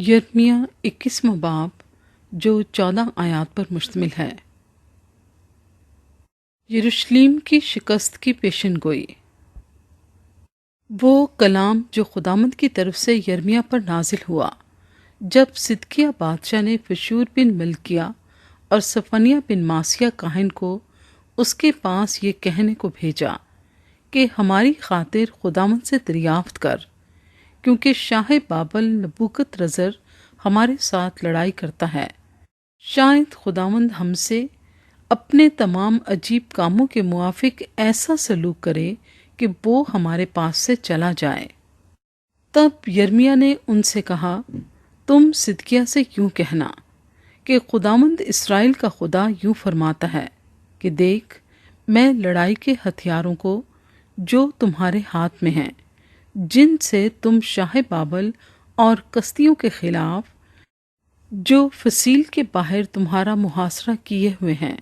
یرمیہ 21واں باب جو 14 آیات پر مشتمل ہے۔ یروشلم کی شکست کی پیشن گوئی۔ وہ کلام جو خداوند کی طرف سے یرمیہ پر نازل ہوا جب صدقیہ بادشاہ نے فشور بن ملکیہ اور صفنیہ بن ماسیہ کاہن کو اس کے پاس یہ کہنے کو بھیجا کہ ہماری خاطر خداوند سے دریافت کر، کیونکہ شاہ بابل نبوکت رزر ہمارے ساتھ لڑائی کرتا ہے۔ شاید خداوند ہم سے اپنے تمام عجیب کاموں کے موافق ایسا سلوک کرے کہ وہ ہمارے پاس سے چلا جائے۔ تب یرمیہ نے ان سے کہا، تم صدقیہ سے یوں کہنا کہ خداوند اسرائیل کا خدا یوں فرماتا ہے کہ دیکھ، میں لڑائی کے ہتھیاروں کو جو تمہارے ہاتھ میں ہیں، جن سے تم شاہ بابل اور کسدیوں کے خلاف جو فصیل کے باہر تمہارا محاصرہ کیے ہوئے ہیں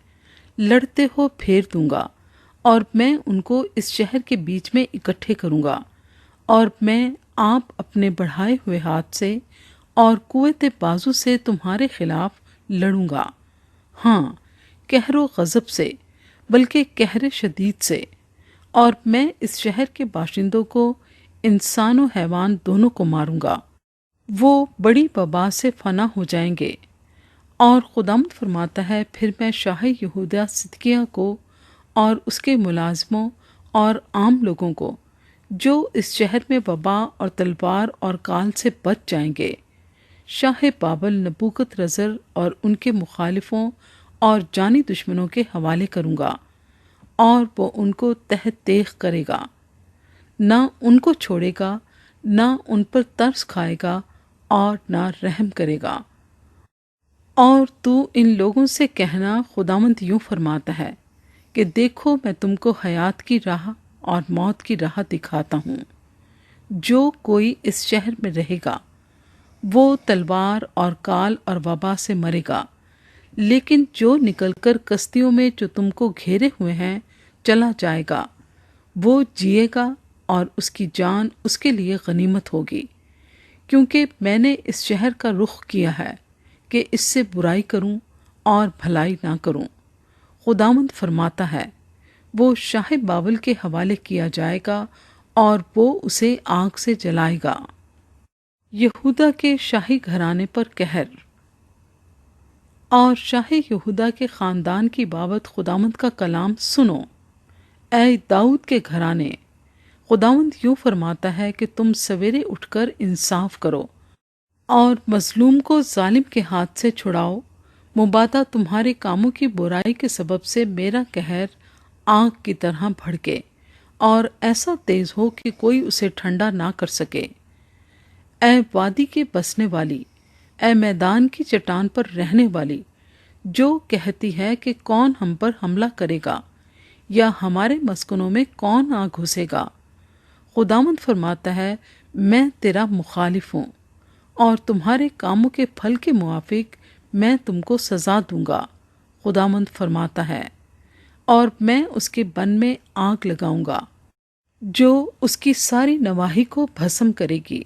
لڑتے ہو، پھیر دوں گا، اور میں ان کو اس شہر کے بیچ میں اکٹھے کروں گا، اور میں آپ اپنے بڑھائے ہوئے ہاتھ سے اور قوت بازو سے تمہارے خلاف لڑوں گا، ہاں، قہر و غضب سے، بلکہ قہر شدید سے، اور میں اس شہر کے باشندوں کو، انسان و حیوان دونوں کو ماروں گا، وہ بڑی وبا سے فنا ہو جائیں گے۔ اور خداوند فرماتا ہے، پھر میں شاہ یہودہ صدقیہ کو اور اس کے ملازموں اور عام لوگوں کو جو اس شہر میں وبا اور تلوار اور کال سے بچ جائیں گے، شاہ بابل نبوکت رزر اور ان کے مخالفوں اور جانی دشمنوں کے حوالے کروں گا، اور وہ ان کو تحت دیخ کرے گا، نہ ان کو چھوڑے گا، نہ ان پر ترس کھائے گا اور نہ رحم کرے گا۔ اور تو ان لوگوں سے کہنا، خداوند یوں فرماتا ہے کہ دیکھو، میں تم کو حیات کی راہ اور موت کی راہ دکھاتا ہوں۔ جو کوئی اس شہر میں رہے گا وہ تلوار اور کال اور وبا سے مرے گا، لیکن جو نکل کر کسدیوں میں جو تم کو گھیرے ہوئے ہیں چلا جائے گا، وہ جیے گا اور اس کی جان اس کے لیے غنیمت ہوگی، کیونکہ میں نے اس شہر کا رخ کیا ہے کہ اس سے برائی کروں اور بھلائی نہ کروں۔ خداوند فرماتا ہے، وہ شاہ بابل کے حوالے کیا جائے گا اور وہ اسے آگ سے جلائے گا۔ یہودا کے شاہی گھرانے پر قہر۔ اور شاہ یہودا کے خاندان کی بابت خداوند کا کلام سنو، اے داؤد کے گھرانے، خداوند یوں فرماتا ہے کہ تم سویرے اٹھ کر انصاف کرو اور مظلوم کو ظالم کے ہاتھ سے چھڑاؤ، مبادا تمہارے کاموں کی برائی کے سبب سے میرا قہر آگ کی طرح بھڑکے اور ایسا تیز ہو کہ کوئی اسے ٹھنڈا نہ کر سکے۔ اے وادی کے بسنے والی، اے میدان کی چٹان پر رہنے والی، جو کہتی ہے کہ کون ہم پر حملہ کرے گا یا ہمارے مسکنوں میں کون آ گھسے گا، خداوند فرماتا ہے، میں تیرا مخالف ہوں، اور تمہارے کاموں کے پھل کے موافق میں تم کو سزا دوں گا، خداوند فرماتا ہے، اور میں اس کے بن میں آگ لگاؤں گا جو اس کی ساری نواحی کو بھسم کرے گی۔